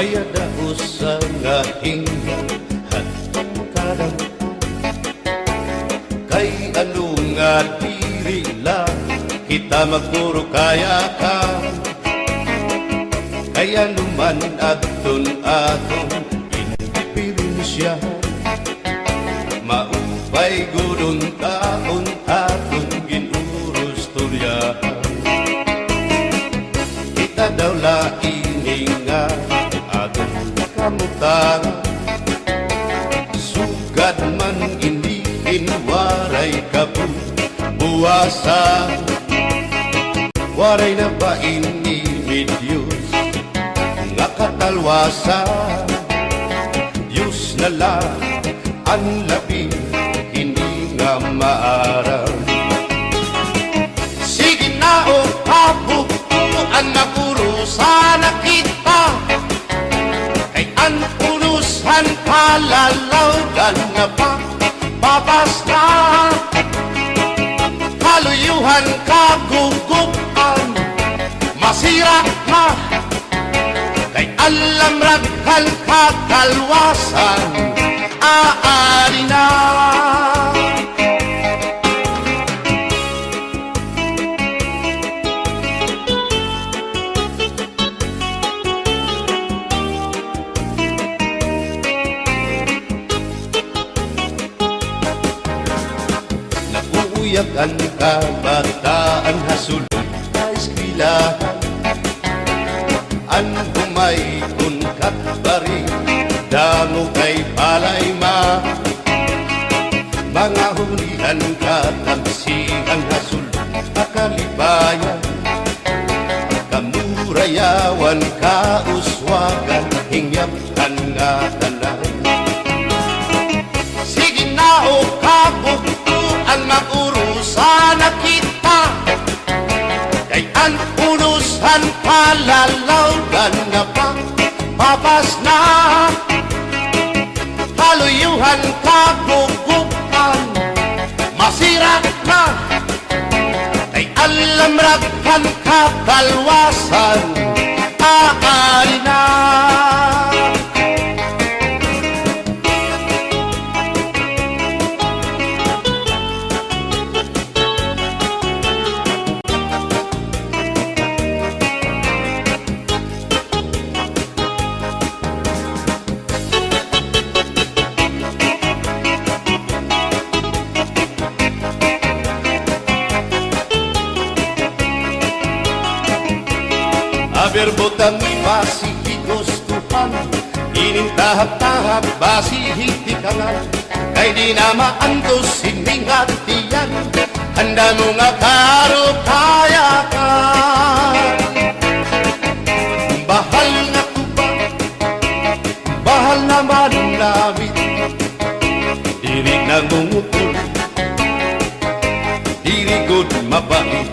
mayada usa nga hingan hatong kadang kay ano nga diri lang kita magpuro kaya ka kaya naman aton indipirensya maupay gudong taon aton ginurus tulyahan kita daw laing nga aton kamutang sugad man iniin waray kabuwasan waray na ba ini Diyos nga katalwasan Diyos na lang ang labi hindi nga maaraw sige na o kabukuan na purusan na kita kay ang purusan palalawgan na babas na kaluyuhan kagugupan masira na kay alam raghal kakalwasan aari na nakuuyak ang kabataan hasulod na eskwelahan an humay unkat bari damo kay palay mga hulihan katamsihan hasul akalibayan kamurayawan kauswagan hingyapkan nga tanan sige na o kabukuan magurusan na kita kay ang urusan palalawgan na babas na kaluyuhan kagugupan masira na kay alam raghal kakalwasan aari na berbotang basi higustuhan ining tahap-tahap basi hitikangan kay di na maantos sining hatiyan handa mo nga karo kaya ka bahal na tuba bahal na manunawit diri nangungutol diri good mabait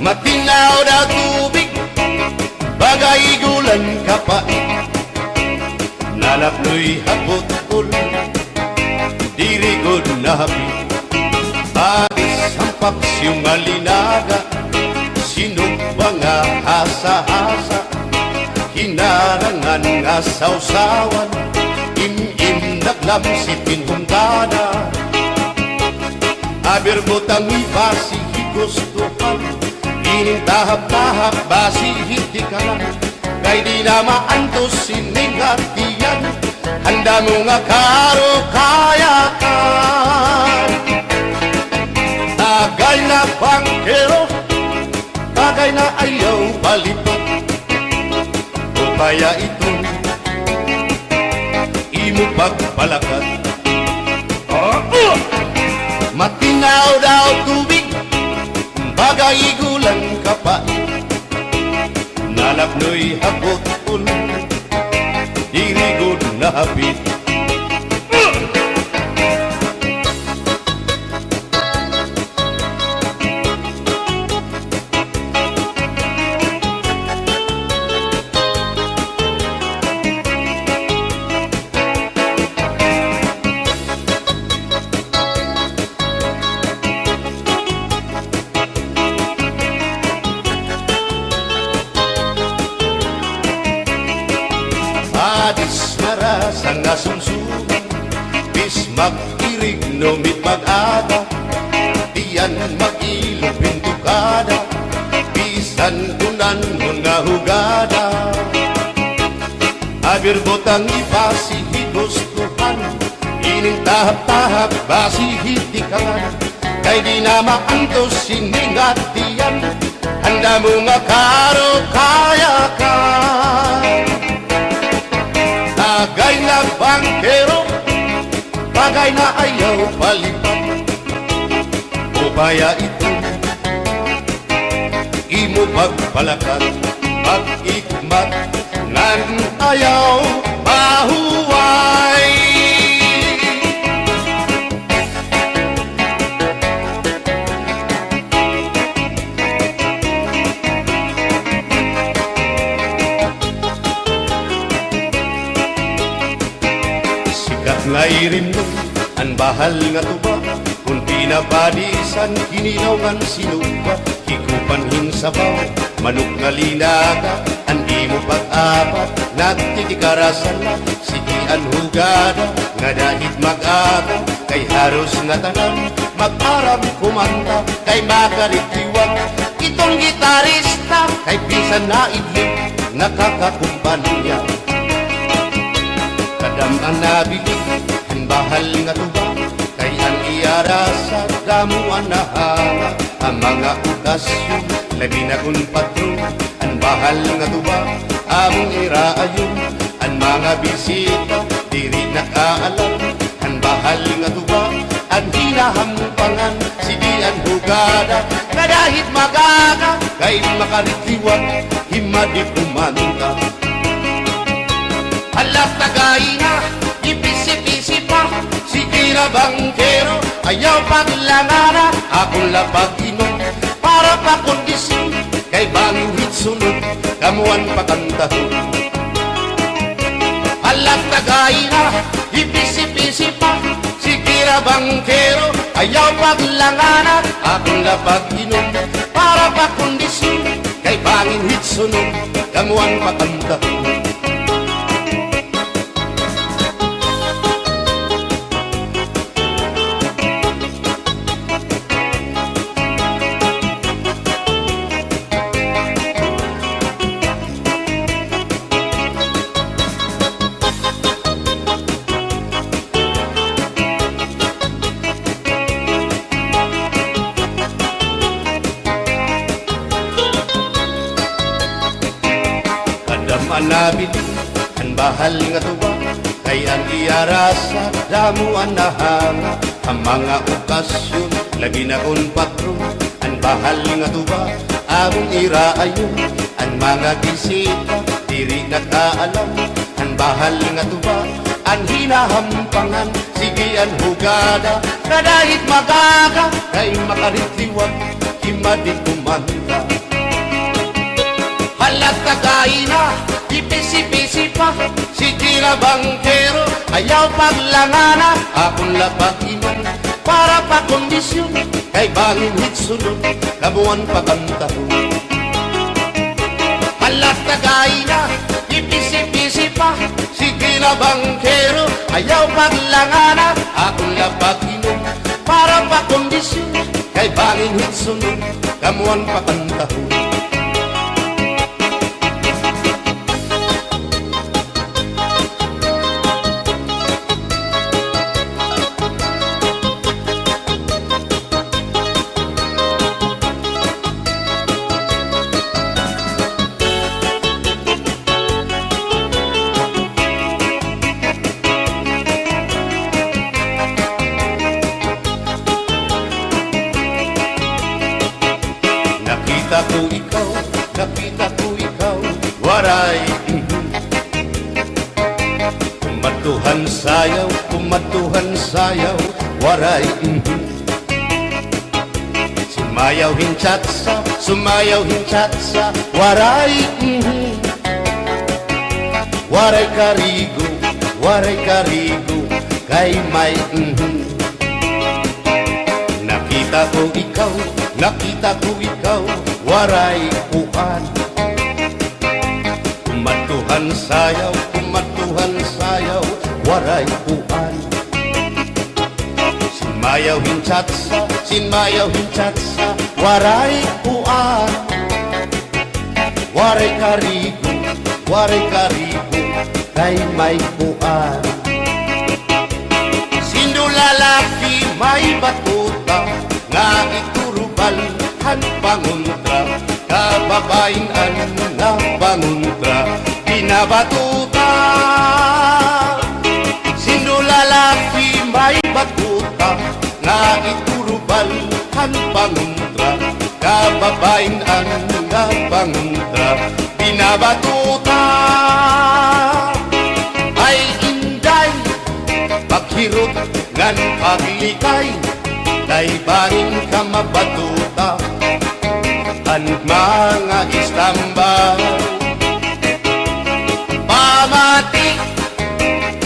matinaw na tubig, bagay gulan kapait nalapnoy hapot-ul, dirigod na hapit Paris ang paksyong alinaga, sinumba nga hasa-hasa hinarangan nga sausawan, im-im naglamsipin humdana aberbotang ibasi higustuhan ining tahap-tahap basi hindi ka lang kay di na maantos sining hatiyan handa mo nga karo kayakan tagay na bangkero tagay na ayaw palipot o kaya ito imo pagpalakat matinaw daw tubig bagay gulang kapait nalapnoy hapot-ul dirigod na hapit nasumsuman, bis mag-irig numit mag-aga, diyan mag-ilog pintukada, bisan kunan mo nga hugada. Abir botang ipasi higustuhan, ining tahap-tahap basi hitikangan, kay di na maantos siningatian, handa mo nga karo kaya ka. Tagay na bangkero, bagay na ayaw palipat, upaya ito imo pagpalakat, pag-ikmat nan ayaw mahuway. Sikat nga irim nun, ang bahal nga tuba, kung pinabadisan, kininaw ngan sinuba, hikupan hinsabaw, manok nga linaga, andi mo pag-apat, nagtitikarasan na, sigian hugada, nga dahit mag-aga, kay haros nga tanan, mag-aram kumanta, kay makaritiwag, itong gitarista, kay pisan na idlip, nakakakumpanya. Kadam ang nabilig, ang bahal nga tuba, kay ang iarasa, damuan na hanga, ang mga okasyon, labi na kung patron, ang bahal nga tuba, among iraayon, ang mga bisita, diri nakaalam, ang bahal nga tuba, ang hinahampangan, sige ang hugada, kadahit magaga, kay makaritiwag, himadi kumanta. Alat tagay na, ipisi-pisi pa, sige na bangkero, ayaw paglangana, akong lapag inom, para pa kondisyon, kay bangwit sunod, kamuan pakantahon. Alat tagay na, ipisi-pisi pa, sige na bangkero, ayaw paglangana, akong lapag inom, para pa kondisyon, kay bangwit sunod, kamuan pakantahon. Manabili, ang bahal nga tuba, kay ang iarasa, damuan na hanga, ang mga okasyon, labi na kung patron, ang bahal nga tuba, among iraayon, ang mga bisita, diri nakaalam, ang bahal nga tuba, ang hinahampangan, sige ang hugada, kadahit magaga, kay makaritiwag, himadi kumanta. Halat tagay na, ipisi-pisi pa, sige na bangkero, ayaw paglangana, akong lapag inom, para pa kondisyon, kay bangin hitsunod, kabuan pakantahon. Halat tagay na, ipisi-pisi pa, sige na bangkero, ayaw paglangana, akong lapag inom, para pa kondisyon, kay bangin hitsunod, kamuan pakantahon. Nakita ko ikaw, waray. Kumatuhan sayaw, waray. Sumayaw hinchatsa, waray. Waray karigo, kay may. Nakita ko ikaw, waray uan. Kumatuhan sayaw, waray puan. Sinmayaw hinchatsa, waray puan. Waray karigo, kay may puan. Sino lalaki may batuta, nga iturubal han panguntra, kababayan na panguntra, pinabatuta. Sino lalaki may batuta, nga iturubal han panguntra, kababayan na panguntra, pinabatuta. Ay inday, paghirot ngan paglikay, daybahin ka mabatuta, ang mga istambay. Pamati,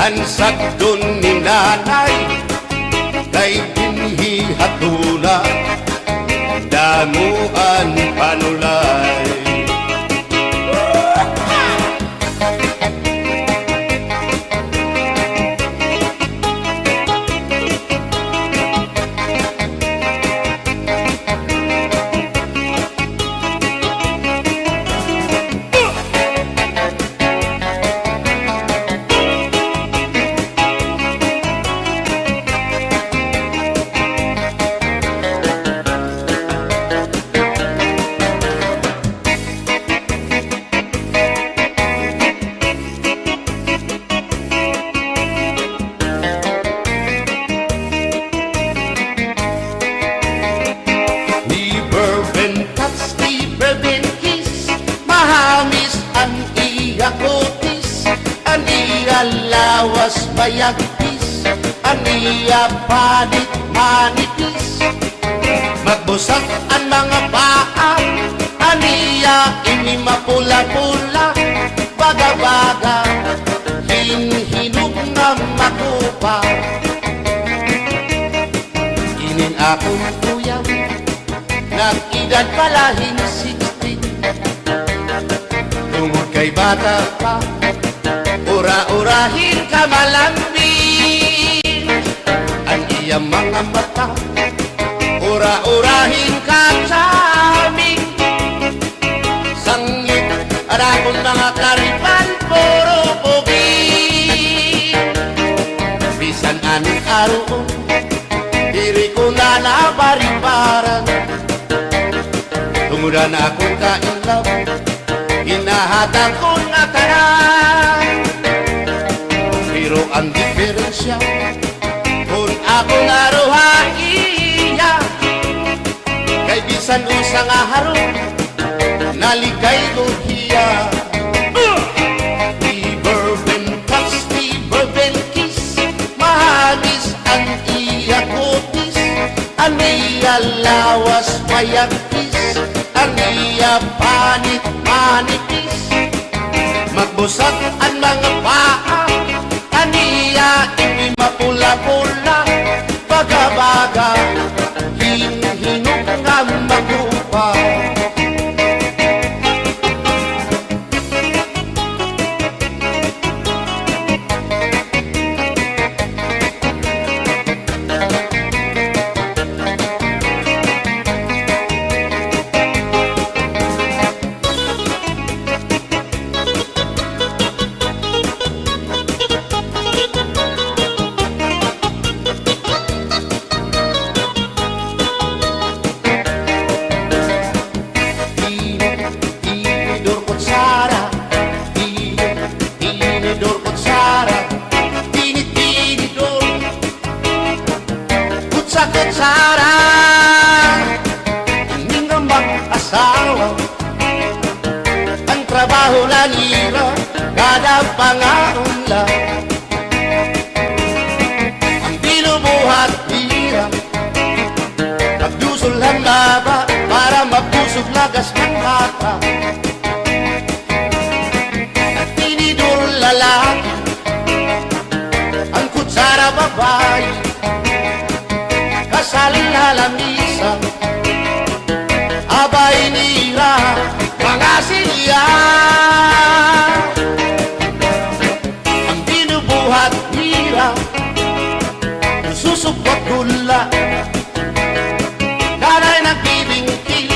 ang sagdon ni nanay, kay binhi hatuna, damuan panulay. Lawas mayagpis, aniya panit manipis, magbusag ang mga paa, aniya ini mapula-pula, baga-baga, hinhinog na makupa. Inin akong kuyaw, nag-edad palahin 16, tungod kay bata pa, ura-urahin ka malambing, ang iyang mga mata, ura-urahin ka saming, sangit at akong mga karipan, puro pugi. Bisan anong araw, diri ko na nabaribaran, tumudan akong kainlaw, hinahatang ko na tanan. Pero ang diferensya, kung ako naruhaiya, kay bisan usang aharong, naligay ko hiya. Never been touched, never been kissed, mahagis ang iya kutis, ang iya lawas mayagpis, ang iya panit manipis, magbusag ang mga paa, aniya ini mapula-pula, baga-baga, hinhinog nga magupa. Kutsara, hindi na mag-asawa, ang trabaho lang ira, kada pangaunla, ang binubuhat ira, magdusol ang baba, para mapusog lagas ng bata, at tinidor lalaki, ang kutsara babae, kasaling halamisa, abay nira, mga silya, ang binubuhat niya. wag gula. Nanay nagbibingkil,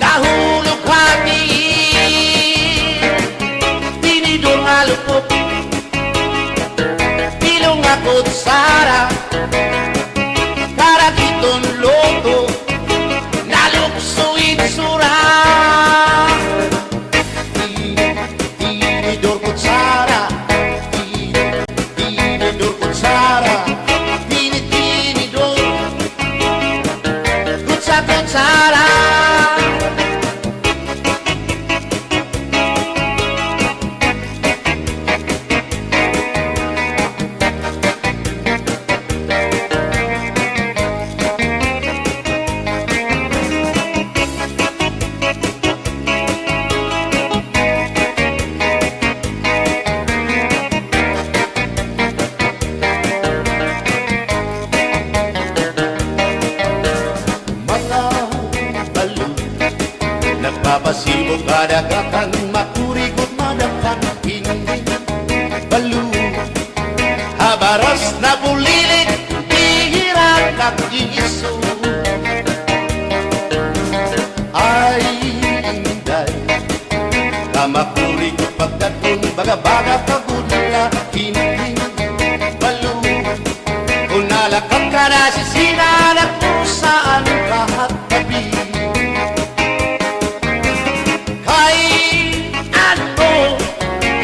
nahulog hati. Tinidor nga lupot, tilong nga kutsara. Karakiton loto, naluksuin sura. Tinidor kutsara, tinidor kutsara, tinidor kutsara. Nagpapasibog kadagatan, makurikot madagtan, hindi balo. Habaras na bulilit, bihira nag-iiso. Ay, inday, kamakurikot pagkatun, baga-baga kagudla, hindi balo. Kung nalakap ka na sisinanak kung saan kahat tabi.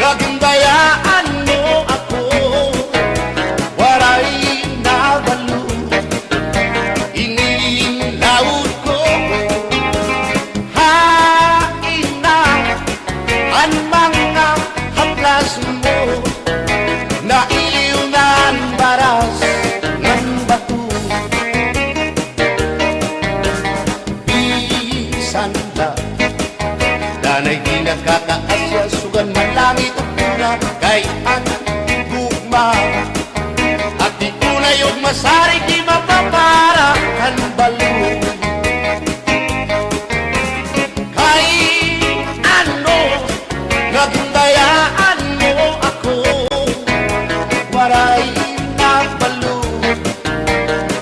Gagandayaan mo ako, waray na balo. Inilaud ko, hain na ang mga haplas mo. Nailiw na ang baras ng bato. Bisan na, danay di nagkakaasya, sugan man langit o pura, kay ang gugma. At di ko na yung masarig, di mapapara kan balo. Kay ano, nagundayaan mo ako, waray na balo.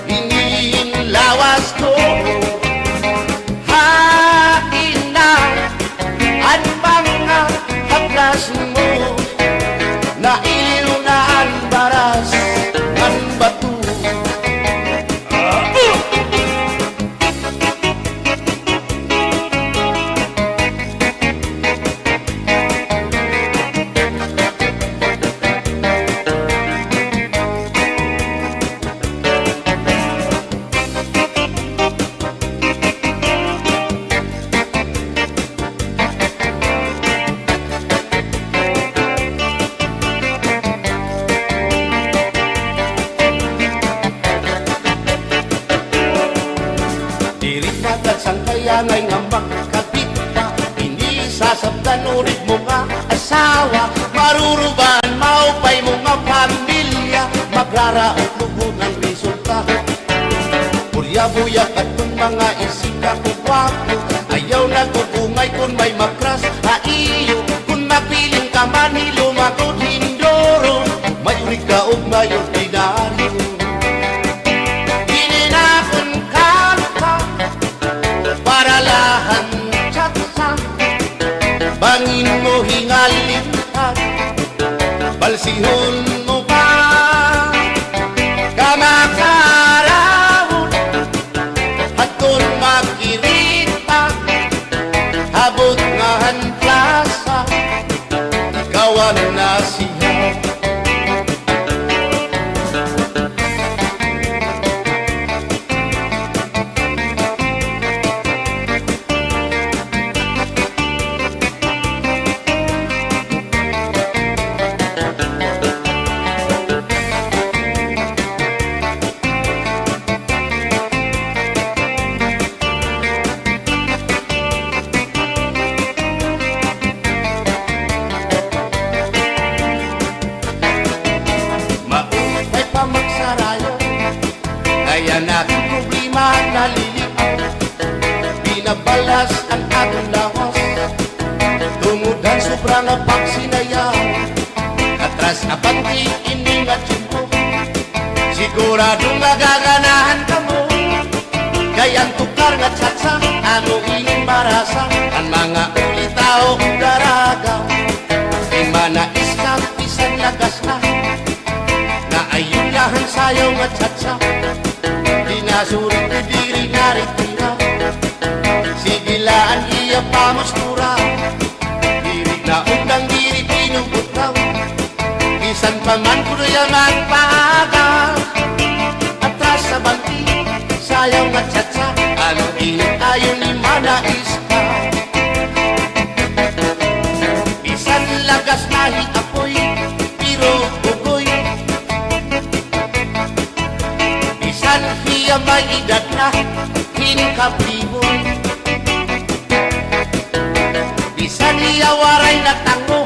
Inilawas ko, hain na ang mga haplas mo. Nailiw na ang baras ng bato. Sang kaya ngay nga makakapit ka, hindi sasabtan ulit mo nga asawa. Maruruban, maupay mo nga pamilya, magraraot lubog ng resulta. Purya-buyak at kung mga isika ko wapo, ayaw na kukungay kung may makras haiyo. Kung mapiling ka man hilumagod hindoro, mayurig ka o may ordinaryo. Paralahan tsatsa, bangin mo hingalintan, balsihon mo pa, kamakarawon, at kung makirita, habot nga han plaza, ikawan na siya. Kaya natin problema naliliaw, binabalas ang atong lawas, tumudan sobrang na pagsinayaw, atras na pati ini nga tiyempo, si Siguradong magaganahan ka mo. Gayang tukar nga tsatsa, ano ining marasa, ang mga ulitao daragaw. Di manais kang isang lagas na ayulahan sayaw nga tsatsa. Di nasurit na diri naritira, sigilaan iya pamustura. Diri na undang diri pinubutraw, isan paman kuno yung magpaaga. Atras sa bangki, sayaw nga tsatsa, ano init ayon ni manais ka. Bisan lagas nahi apoy, pero bugoy. Bisan hiya may edad na, hinkapriboy. Bisan hiya waray na tango,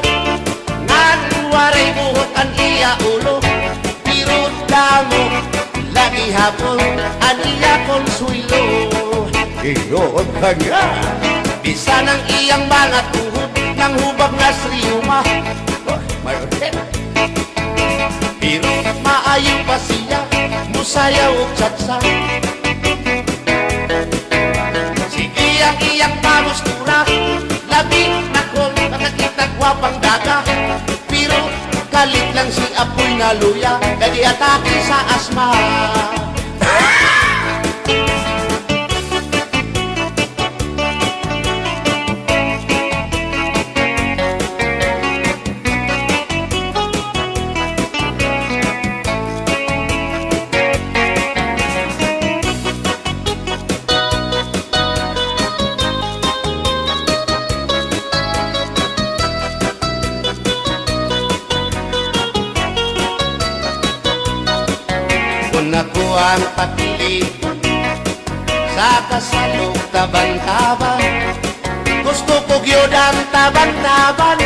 ngan waray buhok ang iya ulo. Pero damo, lagi hapon, ang iya konsuelo. Iyon ka nga. Bisan ang iyang mga tuhod, nang hubag na sriyuma. Pero maayo pa siya, musayaw o tsatsa. Sige ang iyang pamustura, labi na kong nakakita gwapang daga. Pero kalit lang si apoy na luya, kadi atake sa asma. Ako ang papili sa kasalog taban-taban. Gusto ko gyud ang taban-taban,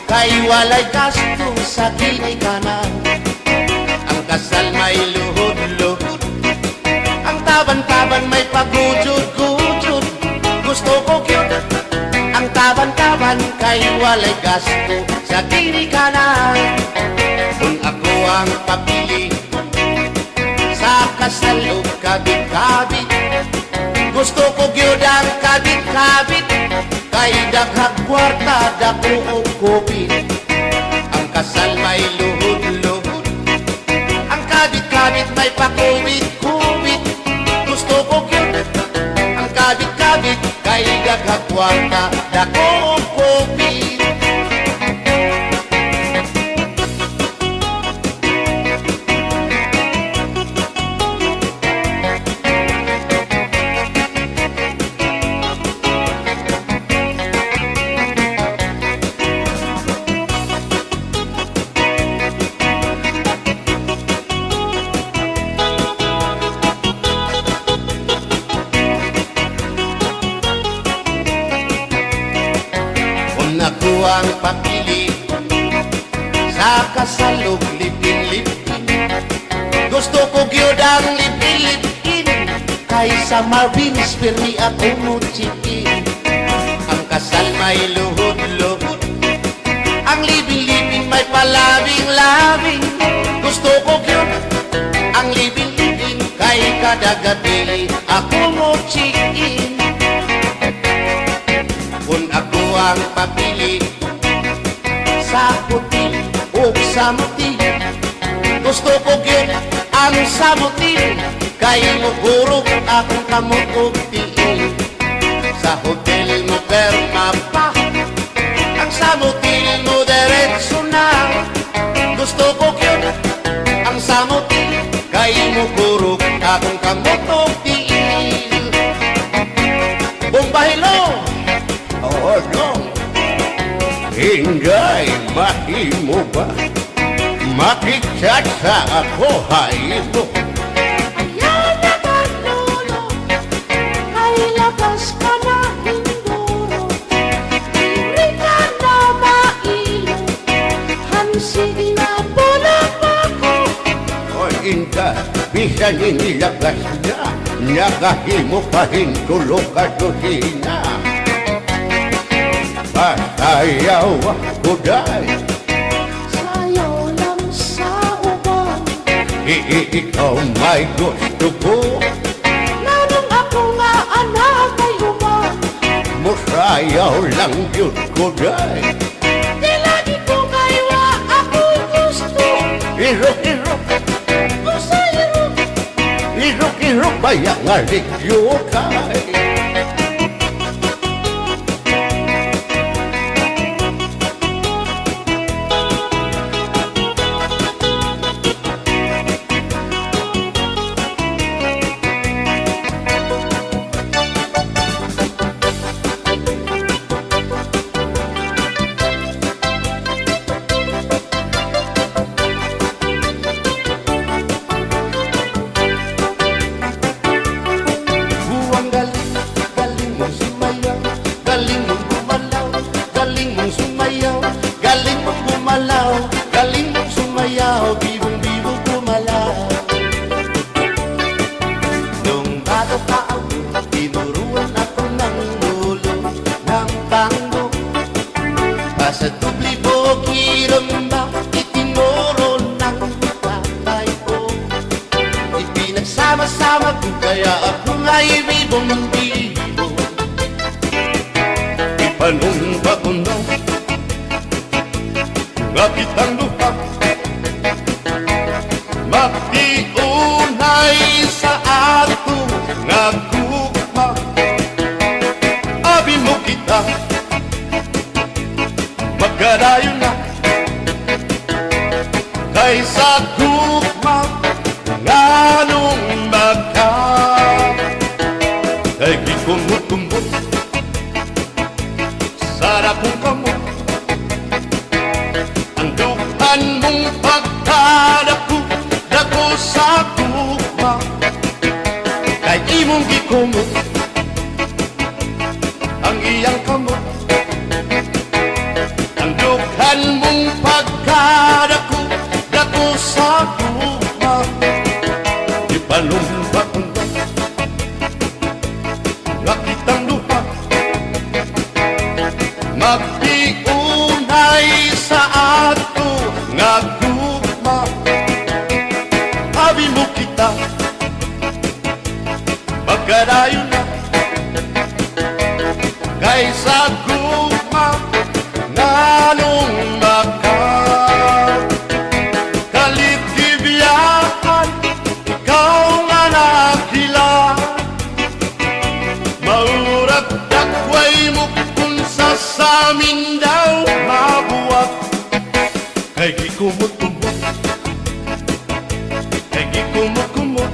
kay walay gasto sa kinikanan. Ang kasal may luhod-luhod, ang taban-taban may pagujud-gujud. Gusto ko gyud ang taban-taban, kay walay gasto sa kinikanan. Kung ako ang papili sa kasalog kabit-kabit, gusto ko gyud ang kabit-kabit, kay daghang kwarta dako og kupit. Ang kasal may luhod-luhod, ang kabit-kabit may pakubit-kubit. Gusto ko gyud ang kabit-kabit, kay daghang kwarta dako og kupit. Ako ang papili sa kasalog lipin-lipin. Gusto ko gyud ang lipin-lipin, kaysa Marvin's Permi ako muchikin. Ang kasal may luhod-luhod, ang lipin-lipin may palabing-labing. Gusto ko gyud ang lipin-lipin, kay kada gabi ako muchikin. Kung ako ang papili sa puti o samuti, gusto ko gyud ang samuti, kay mugurog akong kamot og tiil. Sa hotel mo perma pa, ang samuti mo diretso na. Gusto ko gyud ang samuti, kay mugurog akong kamot og tiil. Bumbahilo! Oh no, Inday, mahimo ba makichat sa ako haymo? Ayaw na kanolo, ay labas ka na hinduro. Diri ka na mailo, hansig na bulang ako. O Inday, bisan inilagas na, nakahimo pa hintulog ka tusina. Sayaw ako day, Sayaw lang sa uban, ikaw may gusto ko. Nanong ako nga anak ay uman, Musayaw lang yun ko day. di lagi ko kaywa ako'y gusto. Irok-irok, Usay-irok, irok-irok bayang aligyo kay. Buwang galing, galing mong sumayaw, galing mong gumalaw, galing mong sumayaw, galing mong gumalaw, galing mong sumayaw, bibong-bibong gumalaw. Nung bata pa ako, tinuruan ako ng lolo ng tango. Basta tubli bogi ramba, itinuro ng tatay ko. Ipinagsama-sama ko kaya ako nga'y bibong-bibo. Ipanumba ko na nga kitang lupa, magtiunay sa ato nga gugma. Abi mo kita, magkarayo na kaysa gugma nga nung magka. Kay gikumot-kumot sarap kong kamot, ang dukan mong pagkadako dako sa gugma. Kay imong gikumot ang iyang kamot, ang dukan mong pagkadako dako sa gugma. Ipalumpa ko na nga kitang lupa, magtiunay sa ato nga gugma. Abi mo kita, magkarayo na kaysa gugma nga nung magka. Kaligdibiyahan, ikaw nga nakila, maurag dakway mo kung sa amin daw mabuwag. Kay gikumot-kumot, kay gikumot-kumot,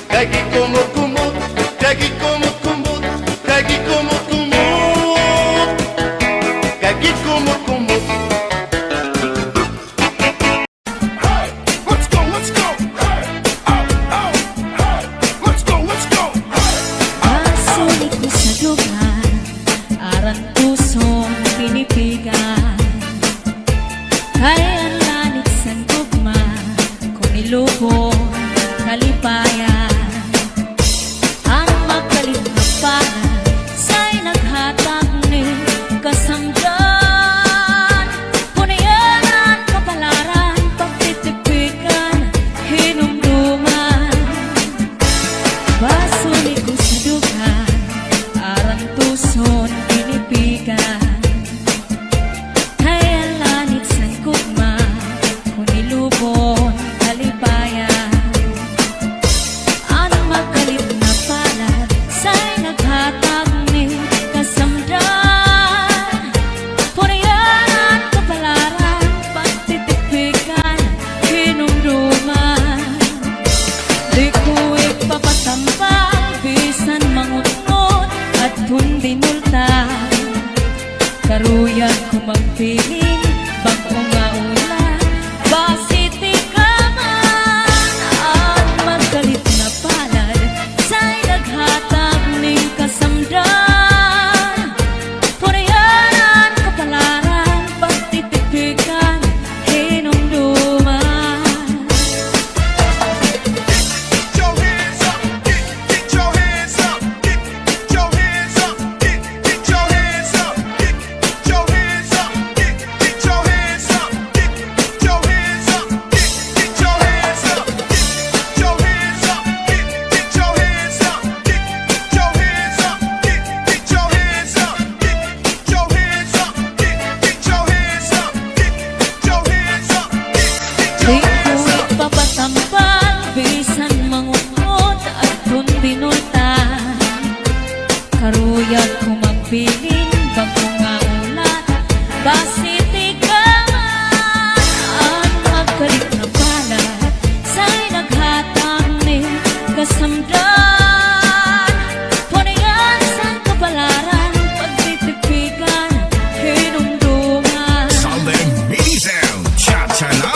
kay gikumot-kumot, kay gikumot-kumot, kay gikumot-kumot, kay gikumot-kumot. Hey, let's go, let's go. Hey, oh, oh, hey, let's go, let's go. Nasulit ko sa dugan, aran pusong pinipigan. Kaya lanit sa gugma, kung ilubong kalipayan. Ang magaling na para sa'y naghatag ni kasanggan. Punayanan, kapalaran, pagtitipikan, hinumduman. Basulit ko sa dugan, aran puson pinipigan. Kaya lanit sa gugma, kung ilubon kalipayan. Ang magalit na palad sa'y naghatag ni kasamdan. Punayanan, kapalaran, pagtitipikan, hinumduman. Di ko ipapatampal, bisan mangungot at kundi multa. Karuyag ko magpiling, bako nga ulan, basiti ka man. At magalit na palad sa'y naghatag ning kasamdan. Punayanan, kapalaran, pagtitipikan, hinumduman. Get your hands up, get your hands up, get your hands up, get your hands up, get your hands up, get Karuyag kung magbilin bago nga ulat basitikan ang magkalit na pala sa'y naghatang ni kasamdan puningan sa kapalaran pagtitipigan hinumduman Salem Mini Sound, cha-cha na.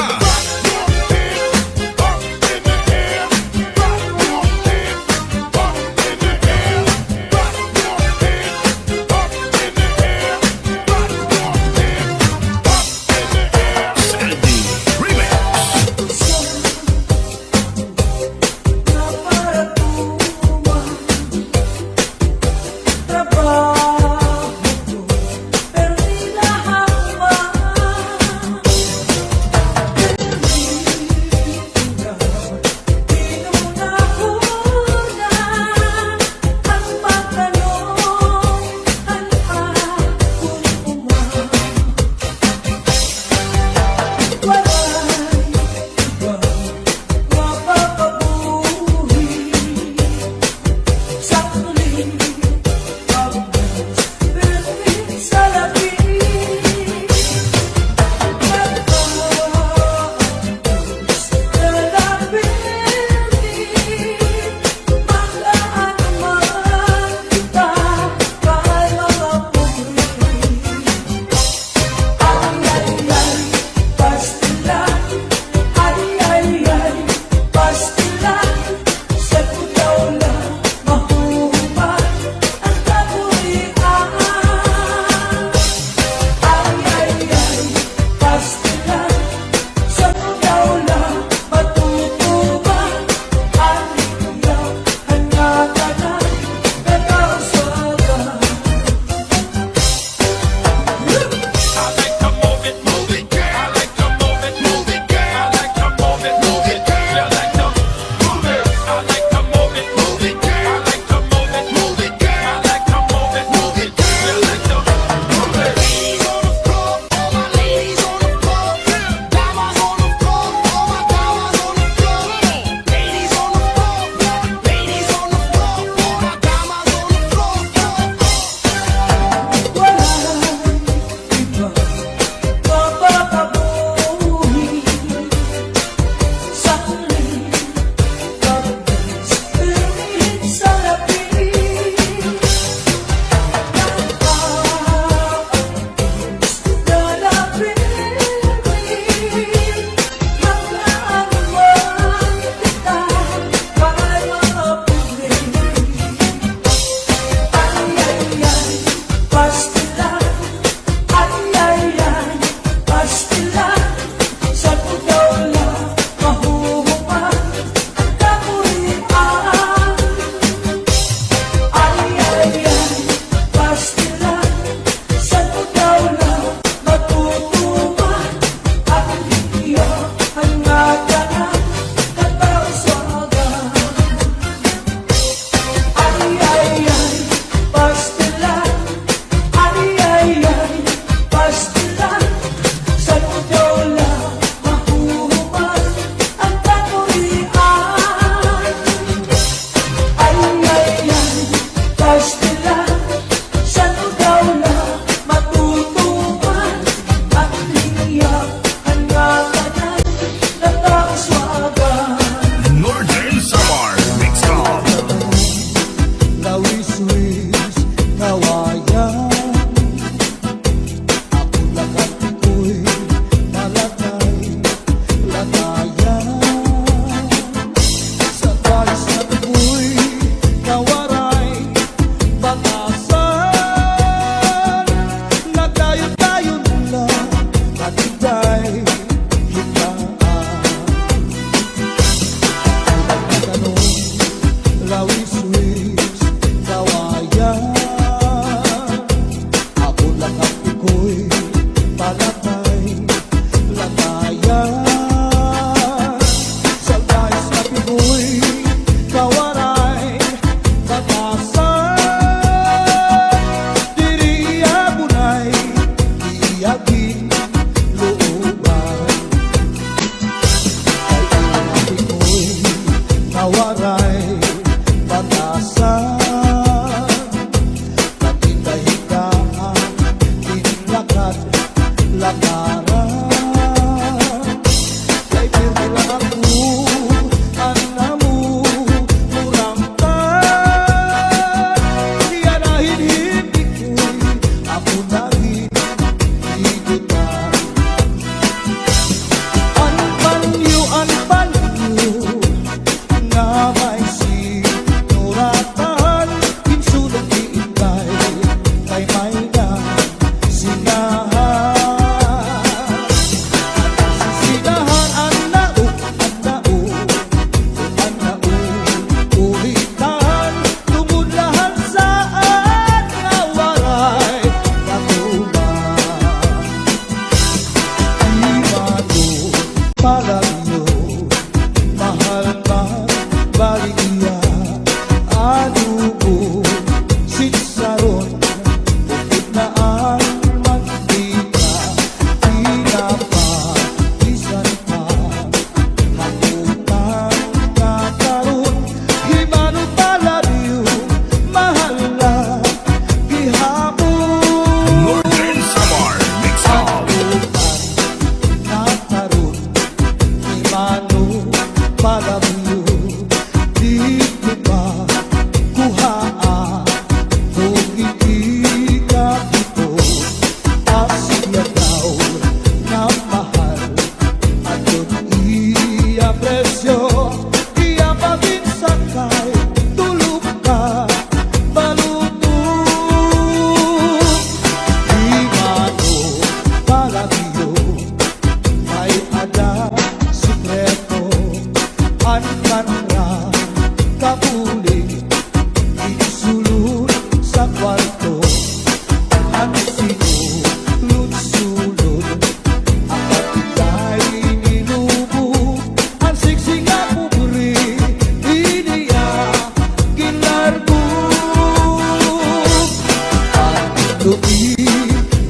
Tupi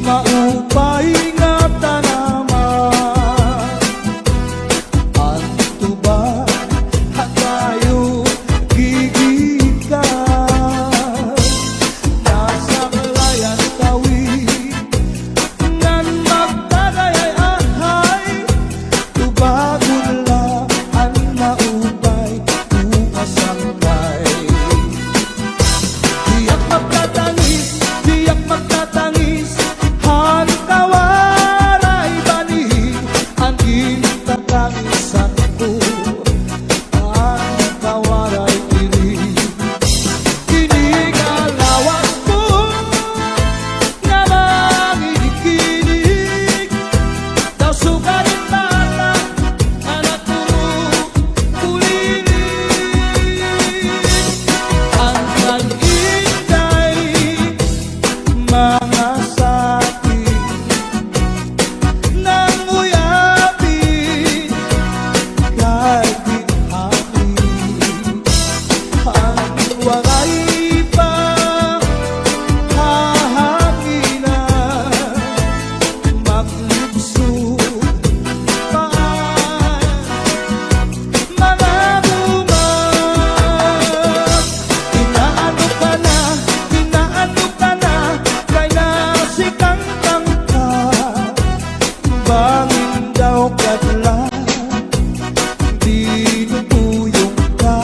maupay nga tanaman, ang tuba hatayo gigikan. Nasa layan tawi ngan magtagayay ahay, tubagon lang ang maupay umasangkay. Tiyak magtatangis, tiyak magtatangis, hantawaray bani, ang itatangisan ko, hantawaray diri. Kinigalawas mo nga mangikinig, daw sugarin bata, anak puro kulinig. Ang pag-inday, mga sakit nang uyapin, kahit di amin. Ang waray pa hahanginan, maglubsog paan mga buman. Inaano ka na, kay nasikang tangka, bangin daw kadla, di nutuyong ka.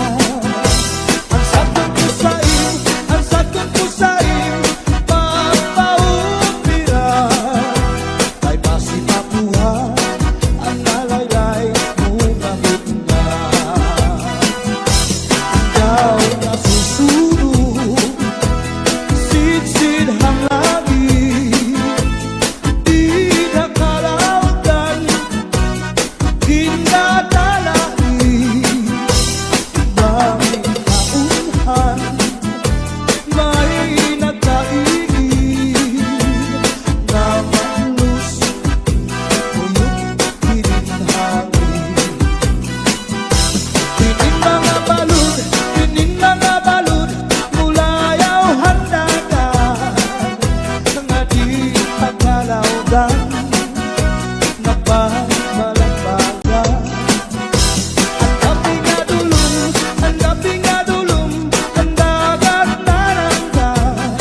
Ang sakot ko sa'yo, papaumpiran, kay basi mabuhay, ang nalaylay mo mahigla. Ikaw na susunod, sidsid ang langit, di nakalautan, kinadalain. Banging kaunhan, may nagkaigin, na malus, uyok hininhangin. Tining mga balud, mulayaw handagan, nga di pagkalawdan, nagbabalagbagan. Ang gabi nga dulum, ang dagat naranggan,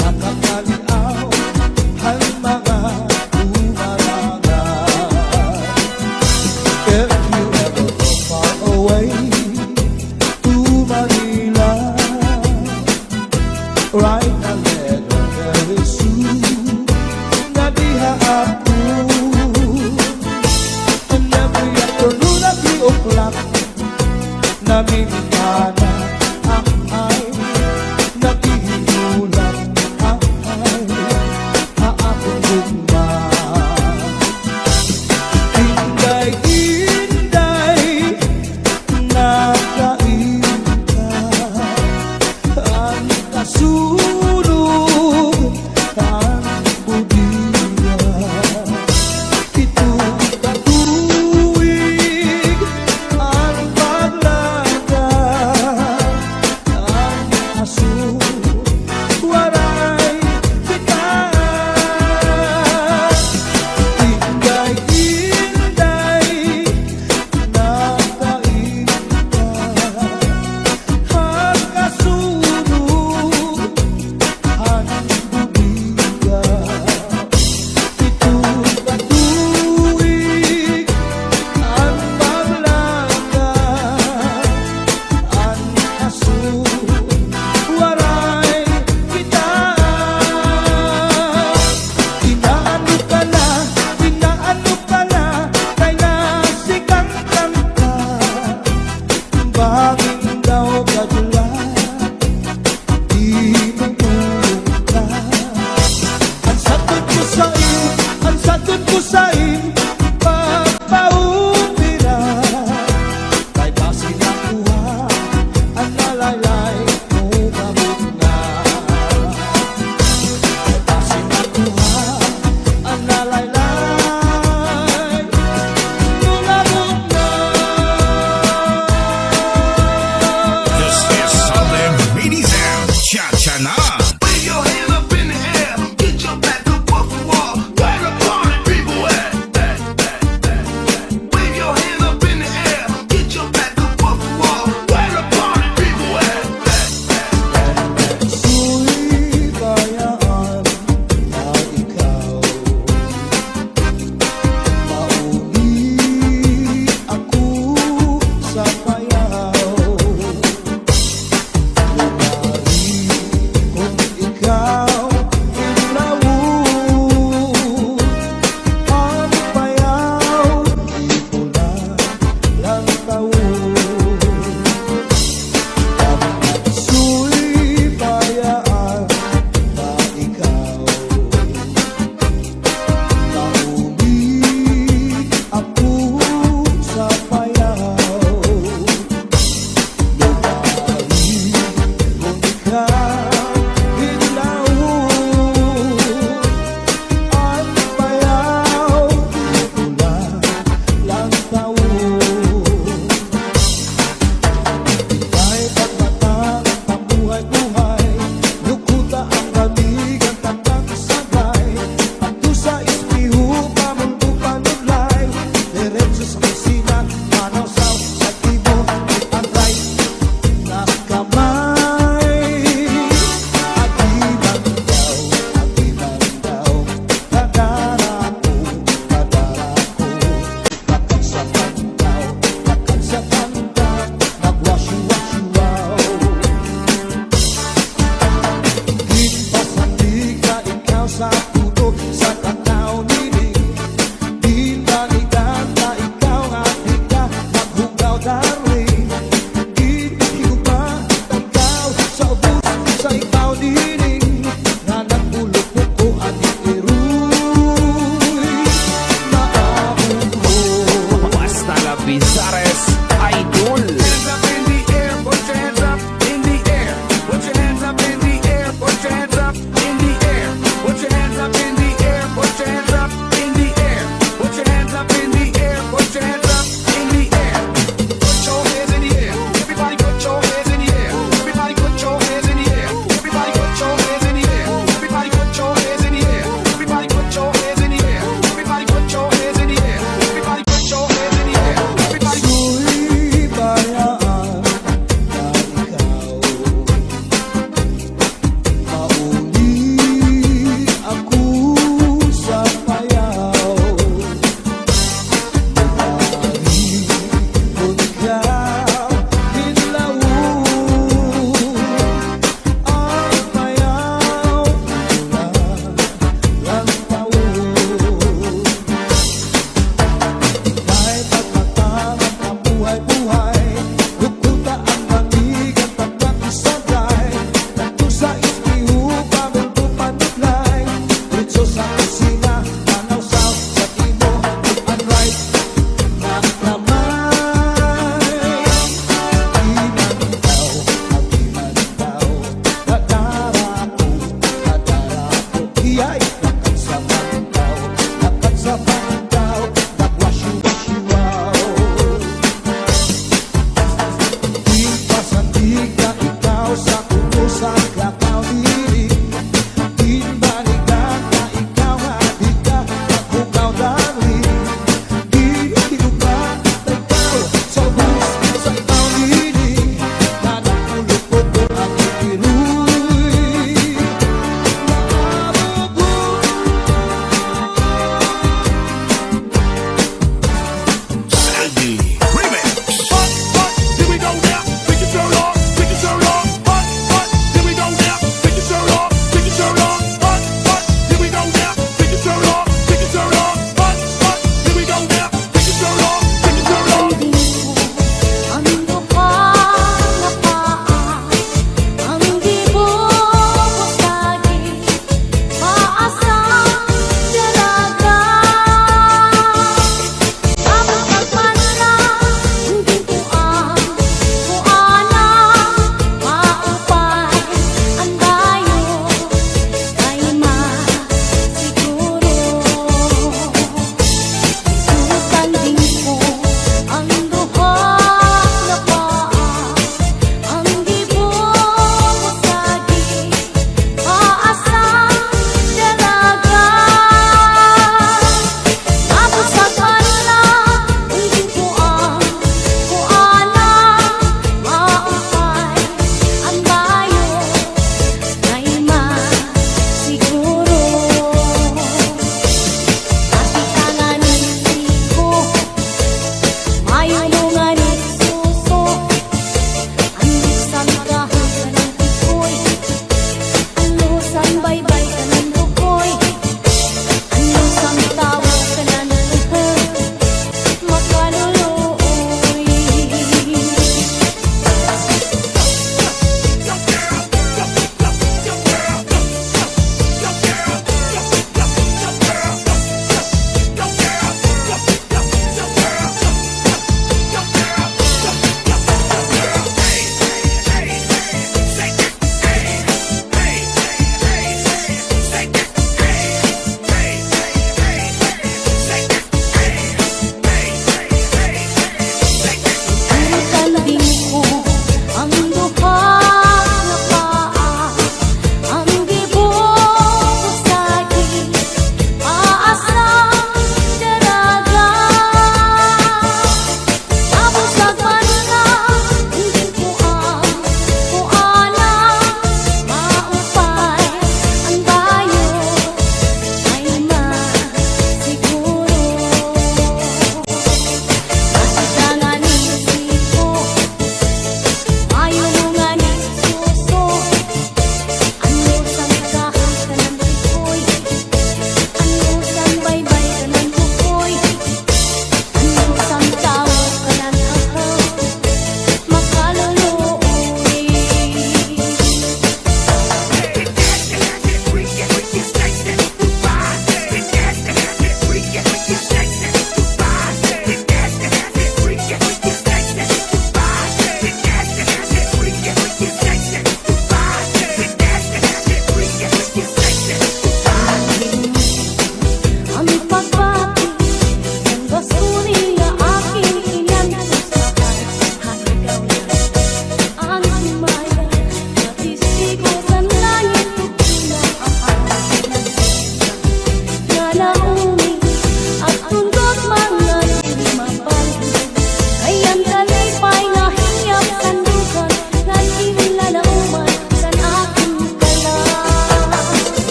nakakaliaw ang mga umaragan. If you ever go far away to Manila, write a letter very soon, na diha ako. And every afternoon at 3 o'clock, namimigana ang ay, nagihinulang ang ay, haakong gugma. Inday, nakain ka, ang kasunod